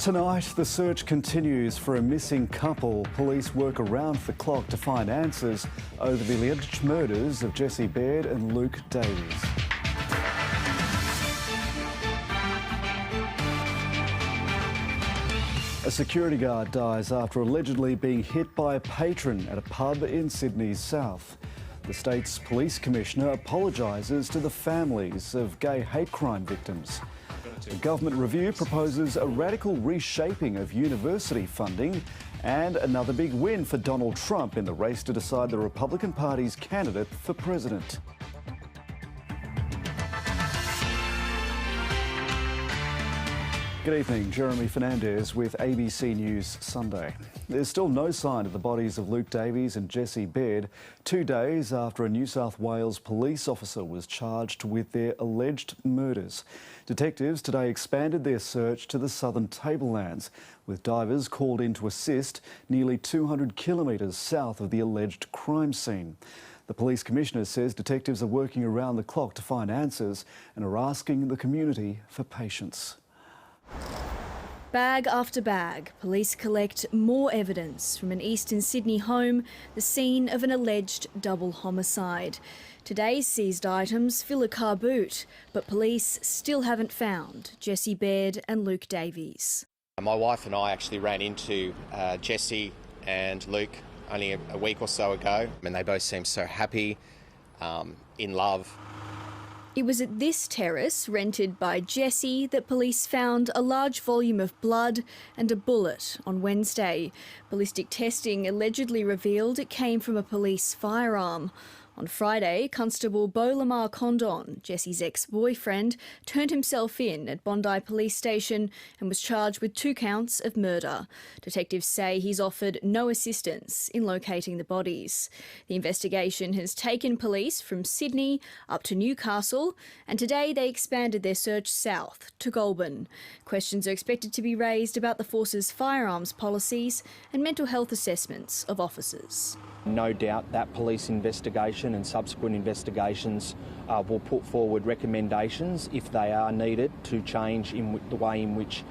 Tonight, the search continues for a missing couple. Police work around the clock to find answers over the alleged murders of Jesse Baird and Luke Davies. A security guard dies after allegedly being hit by a patron at a pub in Sydney's south. The state's police commissioner apologises to the families of gay hate crime victims. The government review proposes a radical reshaping of university funding, and another big win for Donald Trump in the race to decide the Republican Party's candidate for president. Good evening, Jeremy Fernandez with ABC News Sunday. There's still no sign of the bodies of Luke Davies and Jesse Baird 2 days after a New South Wales police officer was charged with their alleged murders. Detectives today expanded their search to the southern tablelands, with divers called in to assist nearly 200 kilometres south of the alleged crime scene. The police commissioner says detectives are working around the clock to find answers and are asking the community for patience. Bag after bag, police collect more evidence from an eastern Sydney home, the scene of an alleged double homicide. Today's seized items fill a car boot, but police still haven't found Jesse Baird and Luke Davies. My wife and I actually ran into Jesse and Luke only a week or so ago, and they both seemed so happy, in love. It was at this terrace, rented by Jesse, that police found a large volume of blood and a bullet on Wednesday. Ballistic testing allegedly revealed it came from a police firearm. On Friday, Constable Beau Lamar Condon, Jesse's ex-boyfriend, turned himself in at Bondi Police Station and was charged with 2 counts of murder. Detectives say he's offered no assistance in locating the bodies. The investigation has taken police from Sydney up to Newcastle, and today they expanded their search south to Goulburn. Questions are expected to be raised about the force's firearms policies and mental health assessments of officers. No doubt that police investigation and subsequent investigations will put forward recommendations, if they are needed, to change in the way in which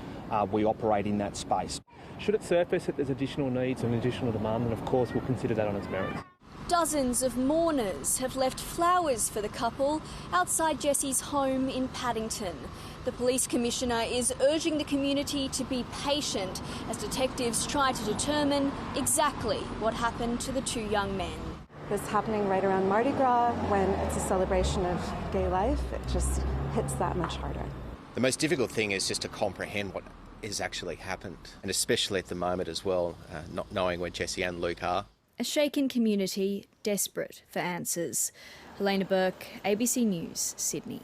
we operate in that space. Should it surface that there's additional needs and additional demand, then of course we'll consider that on its merits. Dozens of mourners have left flowers for the couple outside Jesse's home in Paddington. The police commissioner is urging the community to be patient as detectives try to determine exactly what happened to the 2 young men. This happening right around Mardi Gras, when it's a celebration of gay life, it just hits that much harder. The most difficult thing is just to comprehend what has actually happened, and especially at the moment as well, not knowing where Jesse and Luke are. A shaken community desperate for answers. Helena Burke, ABC News, Sydney.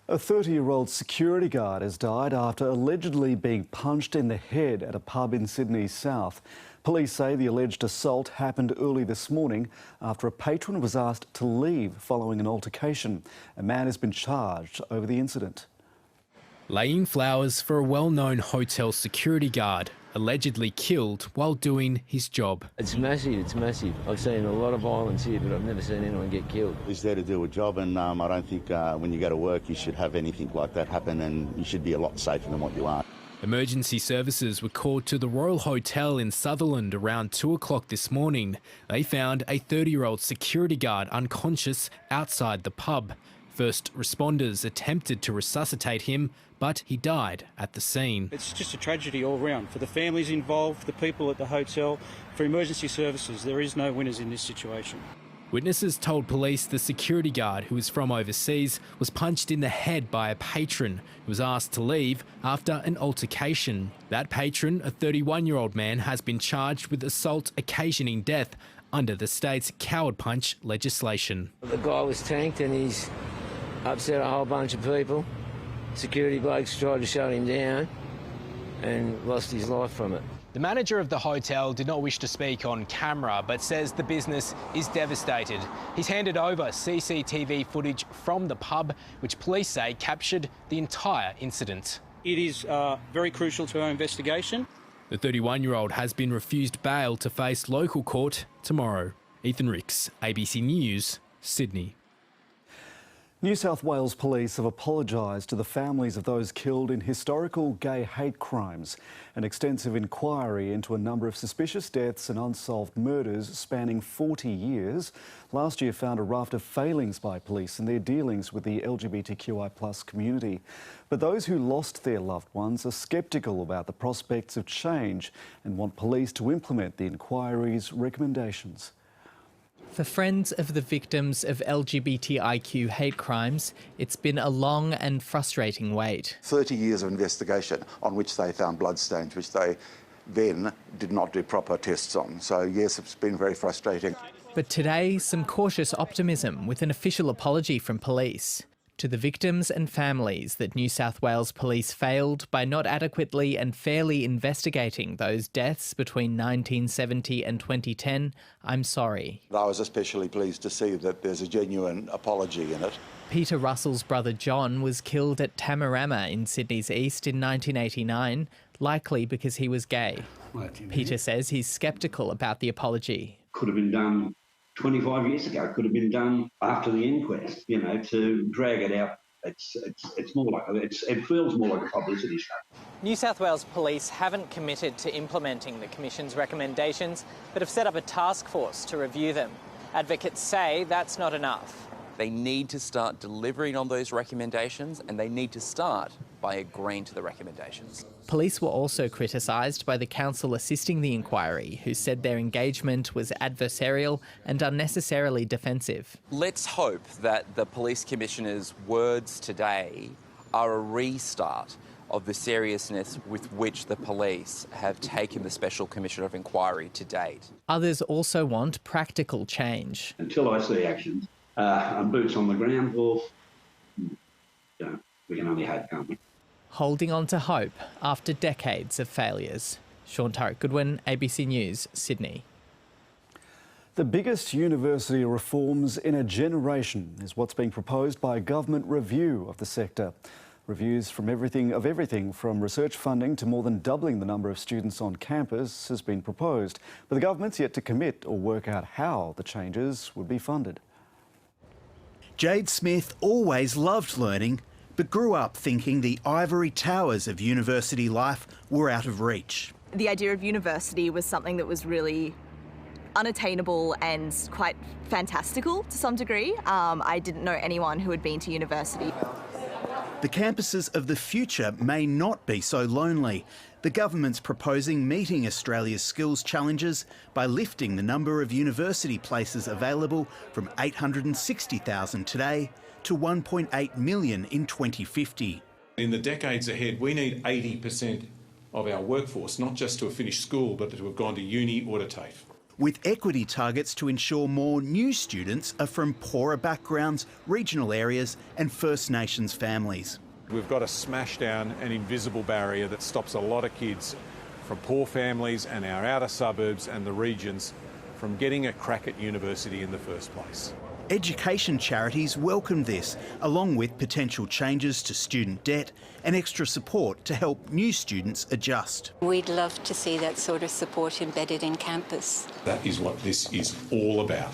A 30-year-old security guard has died after allegedly being punched in the head at a pub in Sydney's south. Police say the alleged assault happened early this morning after a patron was asked to leave following an altercation. A man has been charged over the incident. Laying flowers for a well-known hotel security guard, allegedly killed while doing his job. It's massive, it's massive. I've seen a lot of violence here, but I've never seen anyone get killed. He's there to do a job, and I don't think when you go to work you should have anything like that happen, and you should be a lot safer than what you are. Emergency services were called to the Royal Hotel in Sutherland around 2 o'clock this morning. They found a 30-year-old security guard unconscious outside the pub. First responders attempted to resuscitate him, but he died at the scene. It's just a tragedy all round for the families involved, the people at the hotel, for emergency services. There is no winners in this situation. Witnesses told police the security guard, who was from overseas, was punched in the head by a patron who was asked to leave after an altercation. That patron, a 31-year-old man, has been charged with assault occasioning death under the state's coward punch legislation. The guy was tanked and he's upset a whole bunch of people. Security blokes tried to shut him down and lost his life from it. The manager of the hotel did not wish to speak on camera, but says the business is devastated. He's handed over CCTV footage from the pub, which police say captured the entire incident. It is very crucial to our investigation. The 31-year-old has been refused bail to face local court tomorrow. Ethan Ricks, ABC News, Sydney. New South Wales Police have apologised to the families of those killed in historical gay hate crimes. An extensive inquiry into a number of suspicious deaths and unsolved murders spanning 40 years last year found a raft of failings by police in their dealings with the LGBTQI+ community. But those who lost their loved ones are sceptical about the prospects of change and want police to implement the inquiry's recommendations. For friends of the victims of LGBTIQ hate crimes, it's been a long and frustrating wait. 30 years of investigation on which they found bloodstains, which they then did not do proper tests on. So yes, it's been very frustrating. But today, some cautious optimism with an official apology from police to the victims and families that New South Wales Police failed by not adequately and fairly investigating those deaths between 1970 and 2010. I'm sorry. I was especially pleased to see that there's a genuine apology in it. Peter Russell's brother John was killed at Tamarama in Sydney's east in 1989, likely because he was gay. Peter says he's sceptical about the apology. Could have been done 25 years ago, could have been done after the inquest, to drag it out. It's more like, it feels more like a publicity stunt. New South Wales Police haven't committed to implementing the Commission's recommendations, but have set up a task force to review them. Advocates say that's not enough. They need to start delivering on those recommendations, and they need to start by agreeing to the recommendations. Police were also criticised by the council assisting the inquiry, who said their engagement was adversarial and unnecessarily defensive. Let's hope that the Police Commissioner's words today are a restart of the seriousness with which the police have taken the Special Commissioner of Inquiry to date. Others also want practical change. Until I see action and boots on the ground, well, we can only hope, can't we? Holding on to hope after decades of failures. Sean Turritt-Goodwin, ABC News, Sydney. The biggest university reforms in a generation is what's being proposed by a government review of the sector. Reviews from everything from research funding to more than doubling the number of students on campus has been proposed. But the government's yet to commit or work out how the changes would be funded. Jade Smith always loved learning, but grew up thinking the ivory towers of university life were out of reach. The idea of university was something that was really unattainable and quite fantastical to some degree. I didn't know anyone who had been to university. The campuses of the future may not be so lonely. The government's proposing meeting Australia's skills challenges by lifting the number of university places available from 860,000 today to 1.8 million in 2050. In the decades ahead, we need 80% of our workforce, not just to have finished school, but to have gone to uni or to TAFE. With equity targets to ensure more new students are from poorer backgrounds, regional areas and First Nations families. We've got to smash down an invisible barrier that stops a lot of kids from poor families and our outer suburbs and the regions from getting a crack at university in the first place. Education charities welcome this, along with potential changes to student debt and extra support to help new students adjust. We'd love to see that sort of support embedded in campus. That is what this is all about.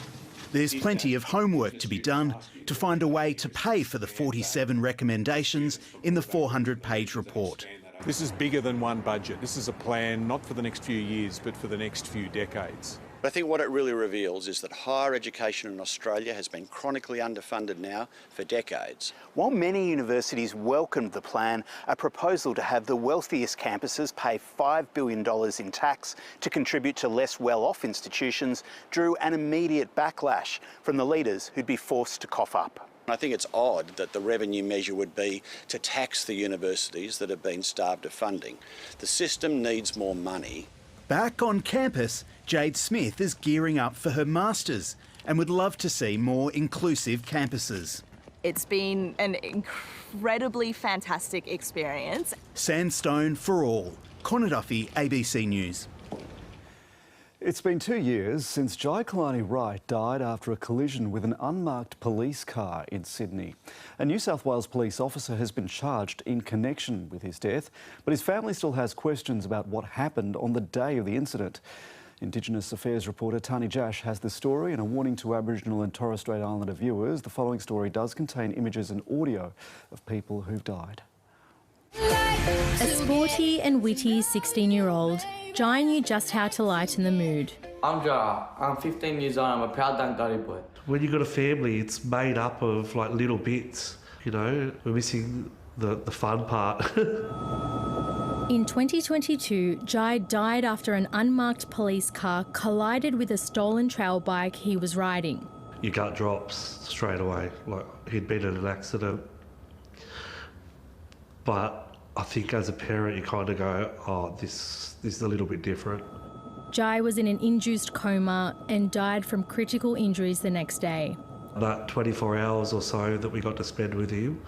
There's plenty of homework to be done to find a way to pay for the 47 recommendations in the 400-page report. This is bigger than one budget. This is a plan not for the next few years, but for the next few decades. I think what it really reveals is that higher education in Australia has been chronically underfunded now for decades. While many universities welcomed the plan, a proposal to have the wealthiest campuses pay $5 billion in tax to contribute to less well-off institutions drew an immediate backlash from the leaders who'd be forced to cough up. I think it's odd that the revenue measure would be to tax the universities that have been starved of funding. The system needs more money. Back on campus, Jade Smith is gearing up for her masters and would love to see more inclusive campuses. It's been an incredibly fantastic experience. Sandstone for all. Connor Duffy, ABC News. It's been 2 years since Jai Kalani Wright died after a collision with an unmarked police car in Sydney. A New South Wales police officer has been charged in connection with his death, but his family still has questions about what happened on the day of the incident. Indigenous Affairs reporter Tani Jash has the story, and a warning to Aboriginal and Torres Strait Islander viewers. The following story does contain images and audio of people who've died. A sporty and witty 16-year-old, Jai knew just how to lighten the mood. I'm Jai. I'm 15 years old. I'm a proud Dunghutti boy. When you've got a family, it's made up of like little bits, you know. We're missing the fun part. In 2022, Jai died after an unmarked police car collided with a stolen trail bike he was riding. Your gut drops straight away, like he'd been in an accident. But I think as a parent, you kind of go, oh, this is a little bit different. Jai was in an induced coma and died from critical injuries the next day. That 24 hours or so that we got to spend with him,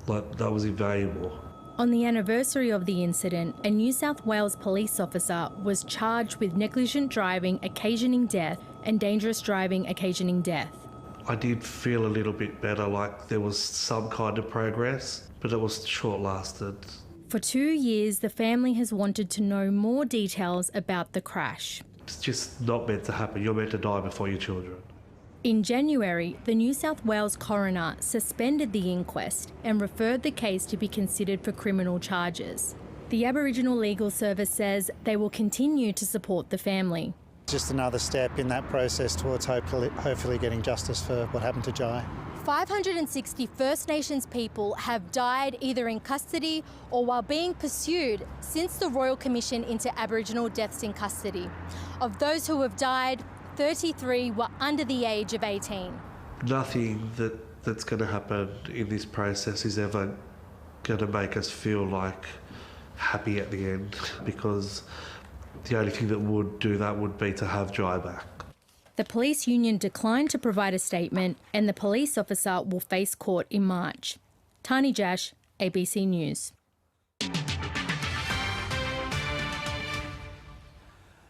like, that was invaluable. On the anniversary of the incident, a New South Wales police officer was charged with negligent driving occasioning death and dangerous driving occasioning death. I did feel a little bit better, like there was some kind of progress, but it was short-lasted. For 2 years, the family has wanted to know more details about the crash. It's just not meant to happen. You're meant to die before your children. In January, the New South Wales coroner suspended the inquest and referred the case to be considered for criminal charges. The Aboriginal Legal Service says they will continue to support the family. Just another step in that process towards hopefully getting justice for what happened to Jai. 560 First Nations people have died either in custody or while being pursued since the Royal Commission into Aboriginal Deaths in Custody. Of those who have died, 33 were under the age of 18. Nothing that's going to happen in this process is ever going to make us feel like happy at the end, because the only thing that would do that would be to have Jai back. The police union declined to provide a statement, and the police officer will face court in March. Tani Jash, ABC News.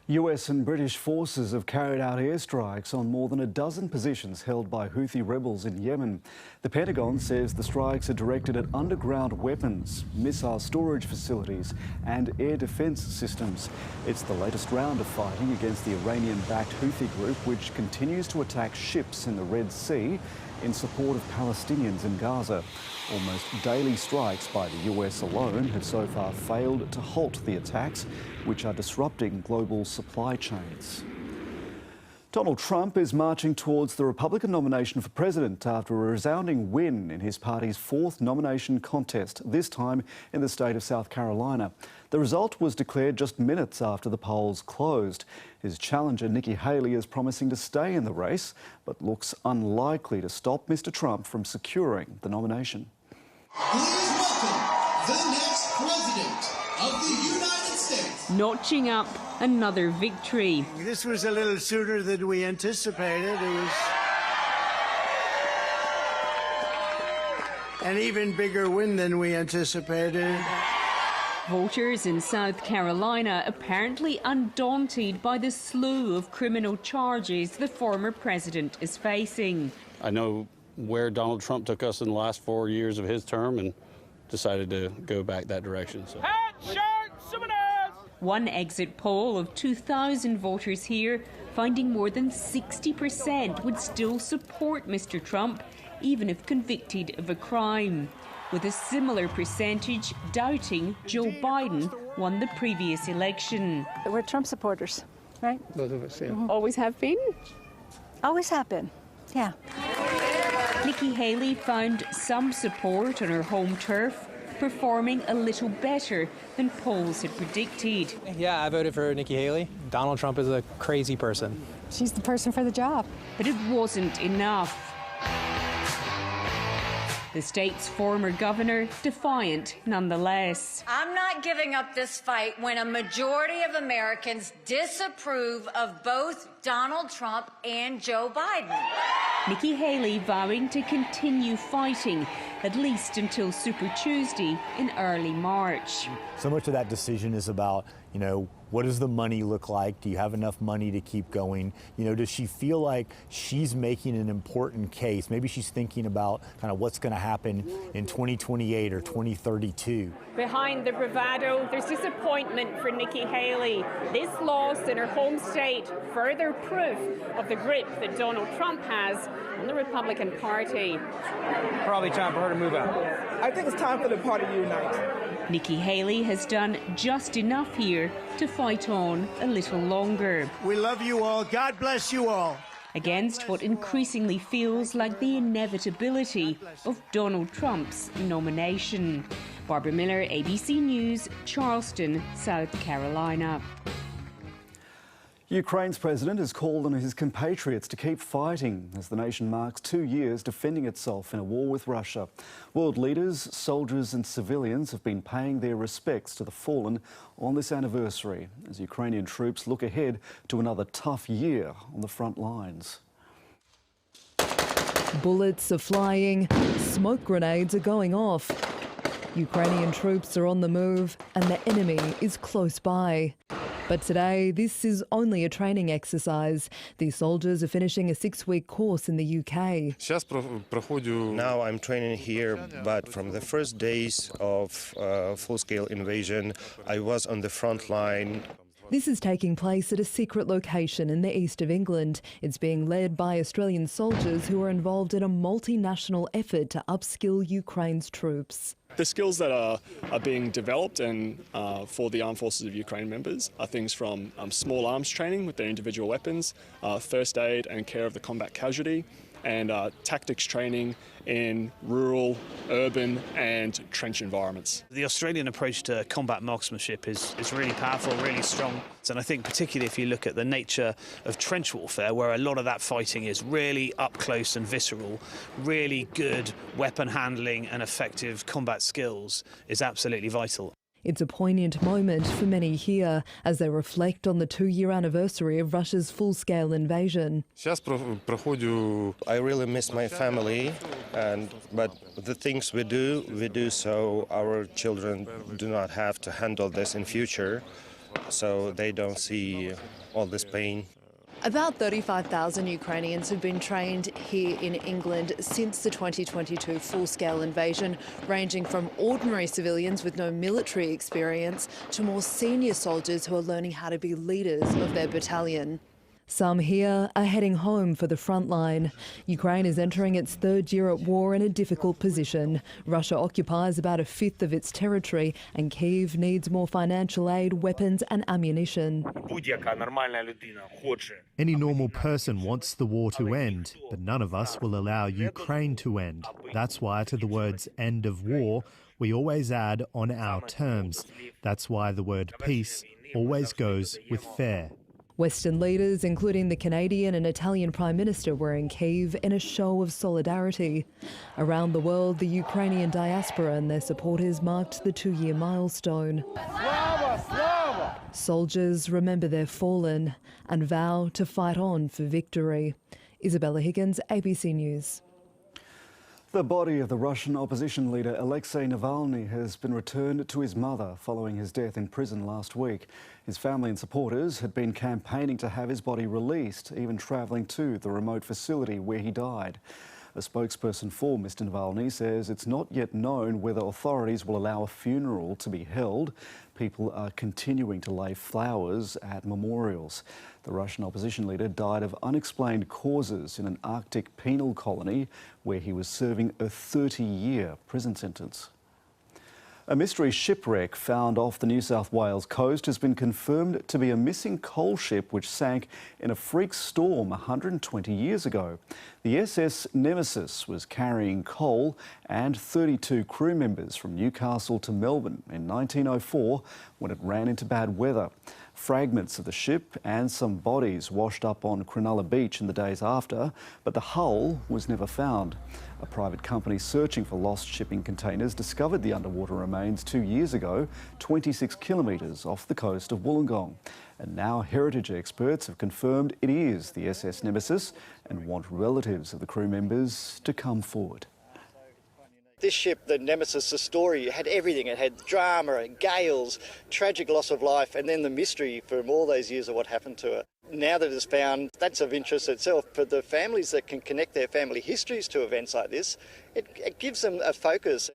US and British forces have carried out airstrikes on more than a dozen positions held by Houthi rebels in Yemen. The Pentagon says the strikes are directed at underground weapons, missile storage facilities and air defence systems. It's the latest round of fighting against the Iranian-backed Houthi group, which continues to attack ships in the Red Sea in support of Palestinians in Gaza. Almost daily strikes by the US alone have so far failed to halt the attacks, which are disrupting global supply chains. Donald Trump is marching towards the Republican nomination for president after a resounding win in his party's fourth nomination contest, this time in the state of South Carolina. The result was declared just minutes after the polls closed. His challenger, Nikki Haley, is promising to stay in the race, but looks unlikely to stop Mr. Trump from securing the nomination. Please welcome the next president of the United States. Notching up another victory. This was a little sooner than we anticipated. It was an even bigger win than we anticipated. Voters in South Carolina apparently undaunted by the slew of criminal charges the former president is facing. I know where Donald Trump took us in the last 4 years of his term and decided to go back that direction. So. One exit poll of 2,000 voters here finding more than 60% would still support Mr. Trump, even if convicted of a crime, with a similar percentage doubting Joe Biden won the previous election. We're Trump supporters, right? Both of us, yeah. Always have been? Always have been, yeah. Nikki Haley found some support on her home turf, performing a little better than polls had predicted. Yeah, I voted for Nikki Haley. Donald Trump is a crazy person. She's the person for the job. But it wasn't enough. The state's former governor, defiant nonetheless. I'm not giving up this fight when a majority of Americans disapprove of both Donald Trump and Joe Biden. Nikki Haley vowing to continue fighting, at least until Super Tuesday in early March. So much of that decision is about, What does the money look like? Do you have enough money to keep going? You know, does she feel like she's making an important case? Maybe she's thinking about kind of what's going to happen in 2028 or 2032. Behind the bravado, there's disappointment for Nikki Haley. This loss in her home state, further proof of the grip that Donald Trump has on the Republican Party. Probably time for her to move out. I think it's time for the party to unite. Nikki Haley has done just enough here to fight on a little longer. We love you all. God bless you all. Against what increasingly feels like the inevitability of Donald Trump's nomination. Barbara Miller, ABC News, Charleston, South Carolina. Ukraine's president has called on his compatriots to keep fighting as the nation marks 2 years defending itself in a war with Russia. World leaders, soldiers and civilians have been paying their respects to the fallen on this anniversary as Ukrainian troops look ahead to another tough year on the front lines. Bullets are flying, smoke grenades are going off. Ukrainian troops are on the move and the enemy is close by. But today, this is only a training exercise. These soldiers are finishing a 6-week course in the UK. Now I'm training here, but from the first days of full-scale invasion, I was on the front line. This is taking place at a secret location in the east of England. It's being led by Australian soldiers who are involved in a multinational effort to upskill Ukraine's troops. The skills that are being developed and for the Armed Forces of Ukraine members are things from small arms training with their individual weapons, first aid and care of the combat casualty, and tactics training in rural, urban and trench environments. The Australian approach to combat marksmanship is really powerful, really strong. And I think particularly if you look at the nature of trench warfare, where a lot of that fighting is really up close and visceral, really good weapon handling and effective combat skills is absolutely vital. It's a poignant moment for many here as they reflect on the 2-year anniversary of Russia's full-scale invasion. I really miss my family, but the things we do so our children do not have to handle this in future, so they don't see all this pain. About 35,000 Ukrainians have been trained here in England since the 2022 full-scale invasion, ranging from ordinary civilians with no military experience to more senior soldiers who are learning how to be leaders of their battalion. Some here are heading home for the front line. Ukraine is entering its 3rd year at war in a difficult position. Russia occupies about 1/5 of its territory and Kyiv needs more financial aid, weapons and ammunition. Any normal person wants the war to end, but none of us will allow Ukraine to end. That's why to the words "end of war," we always add "on our terms." That's why the word peace always goes with fair. Western leaders, including the Canadian and Italian Prime Minister, were in Kyiv in a show of solidarity. Around the world, the Ukrainian diaspora and their supporters marked the 2-year milestone. Soldiers remember their fallen and vow to fight on for victory. Isabella Higgins, ABC News. The body of the Russian opposition leader Alexei Navalny has been returned to his mother following his death in prison last week. His family and supporters had been campaigning to have his body released, even travelling to the remote facility where he died. A spokesperson for Mr Navalny says it's not yet known whether authorities will allow a funeral to be held. People are continuing to lay flowers at memorials. The Russian opposition leader died of unexplained causes in an Arctic penal colony where he was serving a 30-year prison sentence. A mystery shipwreck found off the New South Wales coast has been confirmed to be a missing coal ship which sank in a freak storm 120 years ago. The SS Nemesis was carrying coal and 32 crew members from Newcastle to Melbourne in 1904 when it ran into bad weather. Fragments of the ship and some bodies washed up on Cronulla Beach in the days after, but the hull was never found. A private company searching for lost shipping containers discovered the underwater remains 2 years ago, 26 kilometres off the coast of Wollongong. And now heritage experts have confirmed it is the SS Nemesis and want relatives of the crew members to come forward. This ship, the Nemesis, the story, had everything. It had drama and gales, tragic loss of life, and then the mystery from all those years of what happened to her. Now that it's found, that's of interest itself. But the families that can connect their family histories to events like this, it gives them a focus.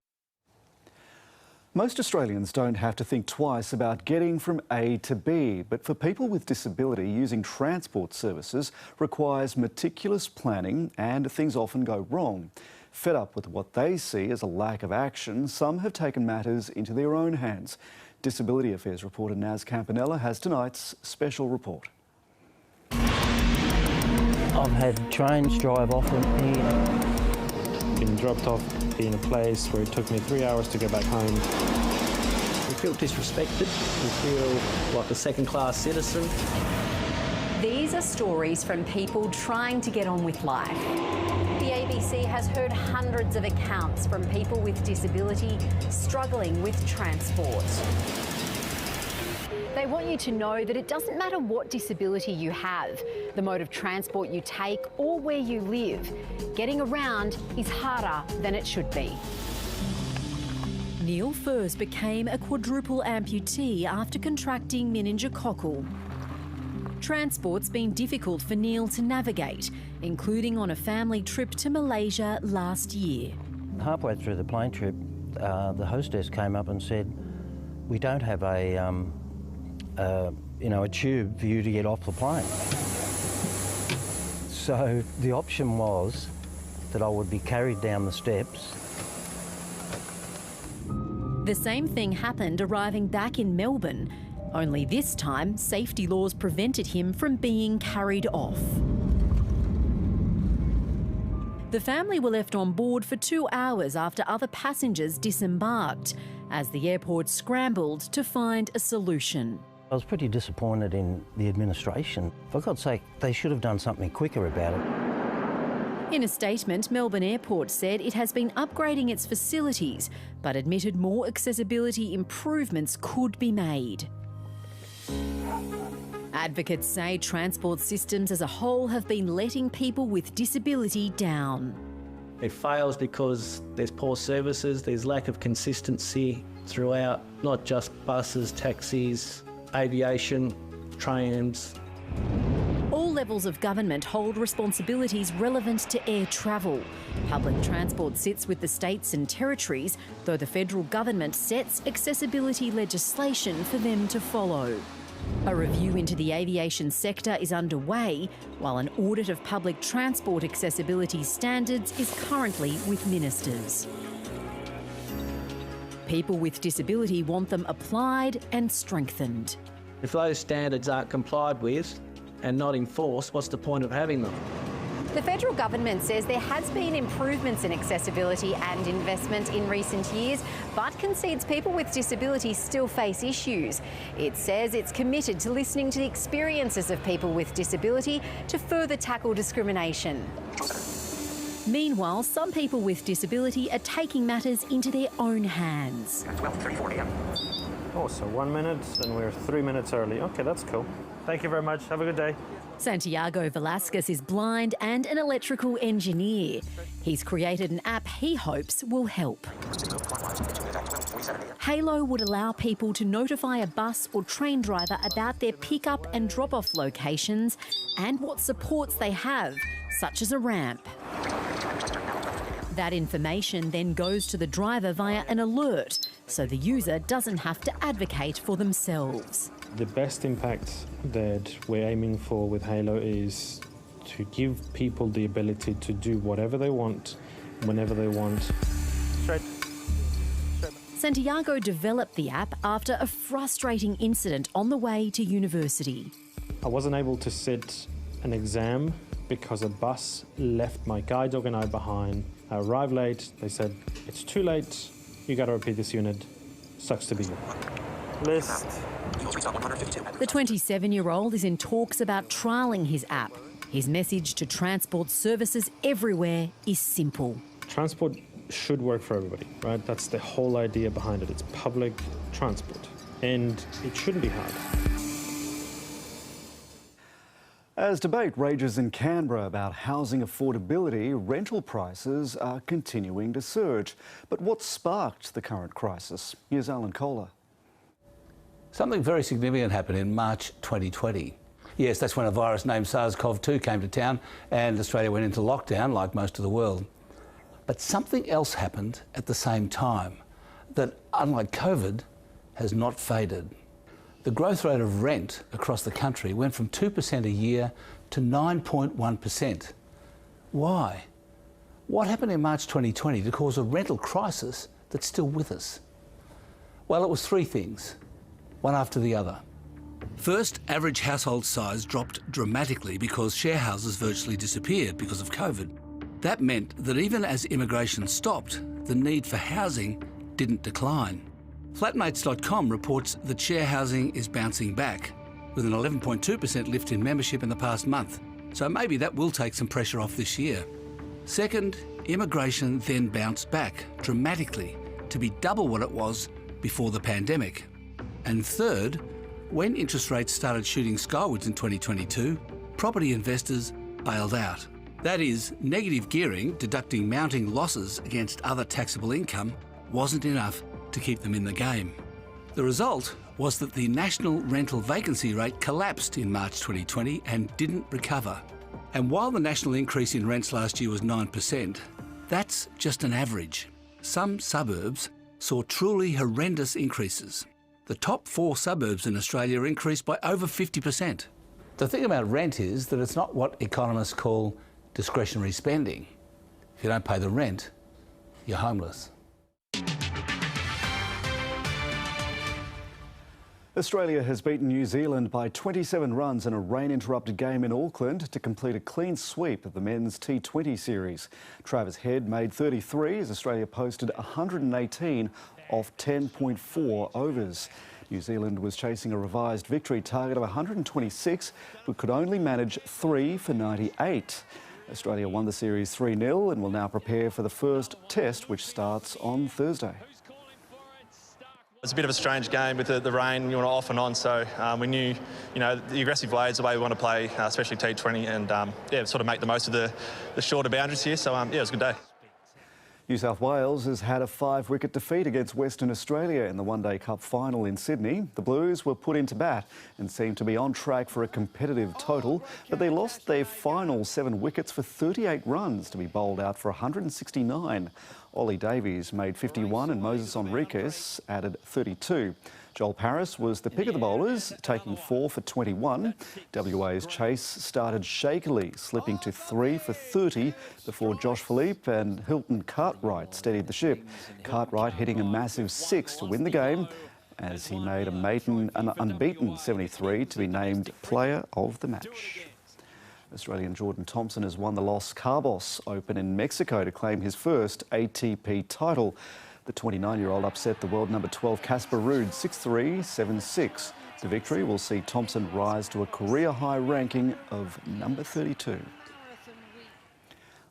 Most Australians don't have to think twice about getting from A to B, but for people with disability, using transport services requires meticulous planning and things often go wrong. Fed up with what they see as a lack of action, some have taken matters into their own hands. Disability Affairs reporter Naz Campanella has tonight's special report. I've had trains drive off with me. Been dropped off in a place where it took me 3 hours to get back home. We feel disrespected. We feel like a second-class citizen. These are stories from people trying to get on with life. The ABC has heard hundreds of accounts from people with disability struggling with transport. They want you to know that it doesn't matter what disability you have, the mode of transport you take or where you live. Getting around is harder than it should be. Neil Furs became a quadruple amputee after contracting meningococcal. Transport's been difficult for Neil to navigate, including on a family trip to Malaysia last year. Halfway through the plane trip, the hostess came up and said, "We don't have a tube for you to get off the plane." So the option was that I would be carried down the steps. The same thing happened arriving back in Melbourne, only this time safety laws prevented him from being carried off. The family were left on board for 2 hours after other passengers disembarked, as the airport scrambled to find a solution. I was pretty disappointed in the administration. For God's sake, they should have done something quicker about it. In a statement, Melbourne Airport said it has been upgrading its facilities, but admitted more accessibility improvements could be made. Advocates say transport systems as a whole have been letting people with disability down. It fails because there's poor services, there's lack of consistency throughout, not just buses, taxis, aviation, trams. All levels of government hold responsibilities relevant to air travel. Public transport sits with the states and territories, though the federal government sets accessibility legislation for them to follow. A review into the aviation sector is underway, while an audit of public transport accessibility standards is currently with ministers. People with disability want them applied and strengthened. If those standards aren't complied with and not enforced, what's the point of having them? The federal government says there has been improvements in accessibility and investment in recent years, but concedes people with disabilities still face issues. It says it's committed to listening to the experiences of people with disability to further tackle discrimination. Meanwhile, some people with disability are taking matters into their own hands. 12:34 a.m. Oh, so 1 minute and we're 3 minutes early. Okay, that's cool. Thank you very much. Have a good day. Santiago Velasquez is blind and an electrical engineer. He's created an app he hopes will help. Halo would allow people to notify a bus or train driver about their pick-up and drop-off locations and what supports they have, such as a ramp. That information then goes to the driver via an alert, so the user doesn't have to advocate for themselves. The best impact that we're aiming for with Halo is to give people the ability to do whatever they want, whenever they want. Straight. Santiago developed the app after a frustrating incident on the way to university. I wasn't able to sit an exam because a bus left my guide dog and I behind. I arrived late. They said, "It's too late. You got to repeat this unit. Sucks to be you." List. The 27-year-old is in talks about trialling his app. His message to transport services everywhere is simple. Transport should work for everybody, right? That's the whole idea behind it. It's public transport, and it shouldn't be hard. As debate rages in Canberra about housing affordability, rental prices are continuing to surge. But what sparked the current crisis? Here's Alan Kohler. Something very significant happened in March 2020. Yes, that's when a virus named SARS-CoV-2 came to town and Australia went into lockdown like most of the world. But something else happened at the same time that, unlike COVID, has not faded. The growth rate of rent across the country went from 2% a year to 9.1%. Why? What happened in March 2020 to cause a rental crisis that's still with us? Well, it was three things, one after the other. First, average household size dropped dramatically because share houses virtually disappeared because of COVID. That meant that even as immigration stopped, the need for housing didn't decline. Flatmates.com reports that share housing is bouncing back, with an 11.2% lift in membership in the past month. So maybe that will take some pressure off this year. Second, immigration then bounced back dramatically to be double what it was before the pandemic. And third, when interest rates started shooting skywards in 2022, property investors bailed out. That is, negative gearing, deducting mounting losses against other taxable income, wasn't enough to keep them in the game. The result was that the national rental vacancy rate collapsed in March 2020 and didn't recover. And while the national increase in rents last year was 9%, that's just an average. Some suburbs saw truly horrendous increases. The top 4 suburbs in Australia increased by over 50%. The thing about rent is that it's not what economists call discretionary spending. If you don't pay the rent, you're homeless. Australia has beaten New Zealand by 27 runs in a rain-interrupted game in Auckland to complete a clean sweep of the men's T20 series. Travis Head made 33 as Australia posted 118 off 10.4 overs. New Zealand was chasing a revised victory target of 126 but could only manage 3 for 98. Australia won the series 3-0 and will now prepare for the first test, which starts on Thursday. It's a bit of a strange game with the rain, off and on, so we knew, the aggressive way is the way we want to play, especially T20, and sort of make the most of the shorter boundaries here, so it was a good day. New South Wales has had a 5-wicket defeat against Western Australia in the One Day Cup final in Sydney. The Blues were put into bat and seemed to be on track for a competitive total, but they lost their final 7 wickets for 38 runs to be bowled out for 169. Ollie Davies made 51 and Moses Enriquez added 32. Joel Paris was the pick of the bowlers, taking 4 for 21. WA's chase started shakily, slipping to 3 for 30 before Josh Philippe and Hilton Cartwright steadied the ship. Cartwright hitting a massive 6 to win the game as he made an unbeaten 73 to be named Player of the Match. Australian Jordan Thompson has won the Los Cabos Open in Mexico to claim his first ATP title. The 29-year-old upset the world number 12 Casper Ruud 6-3, 7-6. The victory will see Thompson rise to a career-high ranking of number 32.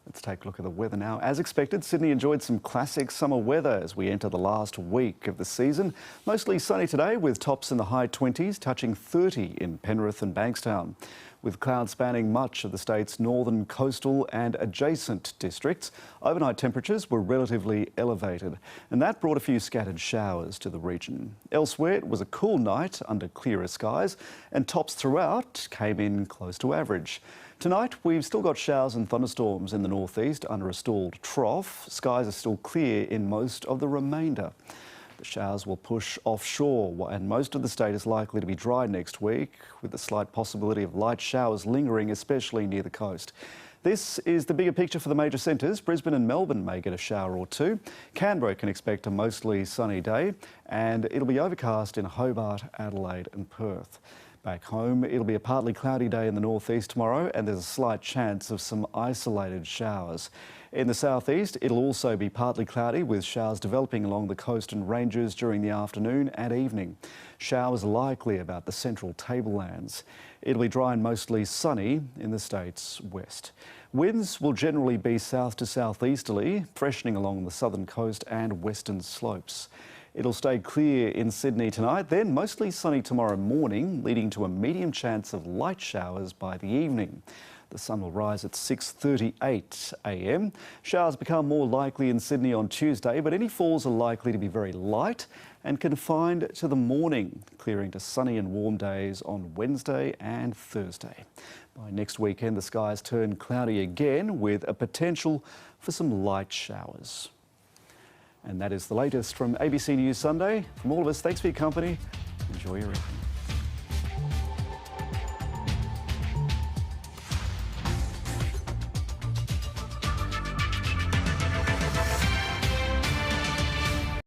Let's take a look at the weather now. As expected, Sydney enjoyed some classic summer weather as we enter the last week of the season. Mostly sunny today with tops in the high 20s, touching 30 in Penrith and Bankstown. With clouds spanning much of the state's northern, coastal and adjacent districts, overnight temperatures were relatively elevated, and that brought a few scattered showers to the region. Elsewhere, it was a cool night under clearer skies, and tops throughout came in close to average. Tonight, we've still got showers and thunderstorms in the northeast under a stalled trough. Skies are still clear in most of the remainder. The showers will push offshore and most of the state is likely to be dry next week, with a slight possibility of light showers lingering, especially near the coast. This is the bigger picture for the major centres. Brisbane and Melbourne may get a shower or two. Canberra can expect a mostly sunny day and it'll be overcast in Hobart, Adelaide and Perth. Back home, it'll be a partly cloudy day in the northeast tomorrow and there's a slight chance of some isolated showers. In the southeast, it'll also be partly cloudy with showers developing along the coast and ranges during the afternoon and evening. Showers likely about the central tablelands. It'll be dry and mostly sunny in the state's west. Winds will generally be south to southeasterly, freshening along the southern coast and western slopes. It'll stay clear in Sydney tonight, then mostly sunny tomorrow morning, leading to a medium chance of light showers by the evening. The sun will rise at 6:38 a.m. Showers become more likely in Sydney on Tuesday, but any falls are likely to be very light and confined to the morning, clearing to sunny and warm days on Wednesday and Thursday. By next weekend, the skies turn cloudy again with a potential for some light showers. And that is the latest from ABC News Sunday. From all of us, thanks for your company. Enjoy your evening.